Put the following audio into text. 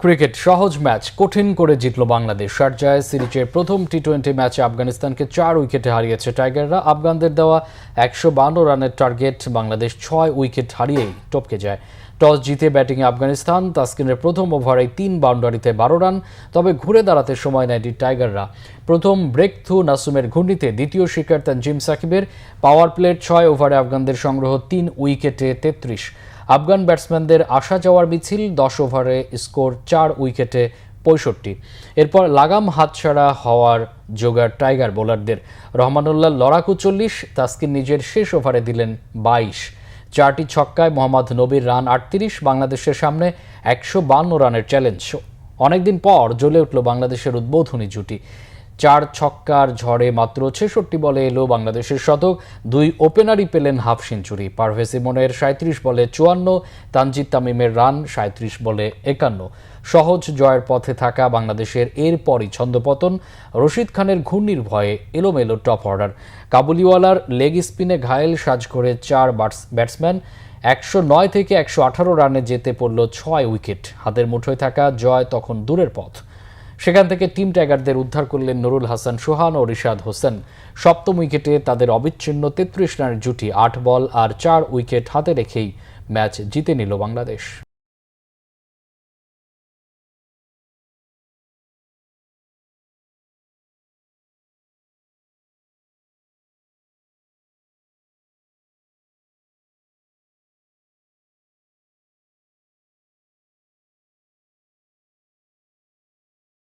Cricket সহজ match কঠিন করে জিতল বাংলাদেশ। শারজায় সিরিজের প্রথম টি-20 ম্যাচে আফগানিস্তানকে 4 উইকেটে হারিয়েছে টাইগাররা। আফগানদের দেওয়া 152 রানের টার্গেট বাংলাদেশ 6 উইকেট হারিয়েই টপকে যায়। টস জিতে ব্যাটিংয়ে আফগানিস্তান। তাসকিনের প্রথম ওভারে 3 বাউন্ডারিতে 12 রান, তবে ঘুরে দাঁড়াতে সময় নেয়নি টাইগাররা। প্রথম ব্রেক থ্রু নাসুমের ঘূর্ণিতে দ্বিতীয় শিকার তানজিম সাকিবের। পাওয়ার প্লের 6 ওভারে আফগানদের সংগ্রহ 3 উইকেটে 33। আফগান ব্যাটসম্যানদের আসা যাওয়ার মিছিল, 10 ওভারে স্কোর 4 উইকেটে 65। এরপর লাগাম হাতছাড়া হওয়ার জোগাড় টাইগার বোলারদের। রহমানুল্লাহ লড়াকু 40, তাসকিন নিজের শেষ ওভারে দিলেন 22। 4টি ছক্কায় মোহাম্মদ নবীর রান 38। বাংলাদেশের সামনে 152 রানের চ্যালেঞ্জ। অনেকদিন পর জ্বলে উঠল বাংলাদেশের উদ্বোধনী জুটি। 4 ছক্কার ঝড়ে মাত্র 66 বলে এলো বাংলাদেশের শতক। 2 ওপেনারই পেলেন হাফ সেঞ্চুরি। পারভেজ ইমনের 37 বলে 54, তানজিদ তামিমের রান 37 বলে 51। সহজ জয়ের পথে থাকা বাংলাদেশের এরপরই ছন্দপতন। রশিদ খানের ঘূর্ণির ভয়ে এলোমেলো টপ অর্ডার। কাবুলিওয়ালার লেগ স্পিনে ঘায়েল সাজ করে 4 ব্যাটসম্যান। 109 থেকে 118 রানে যেতে পড়ল 6 উইকেট। হাতের মুঠোয় থাকা জয় তখন দূরের পথ। সেখান থেকে টিম টাইগারদের উদ্ধার করলেন নুরুল হাসান সোহান ও রিশাদ হোসেন। সপ্তম উইকেটে তাদের অবিচ্ছিন্ন 33 রানের জুটি 8 বল আর 4 উইকেট হাতে রেখেই ম্যাচ জিতে নিল বাংলাদেশ।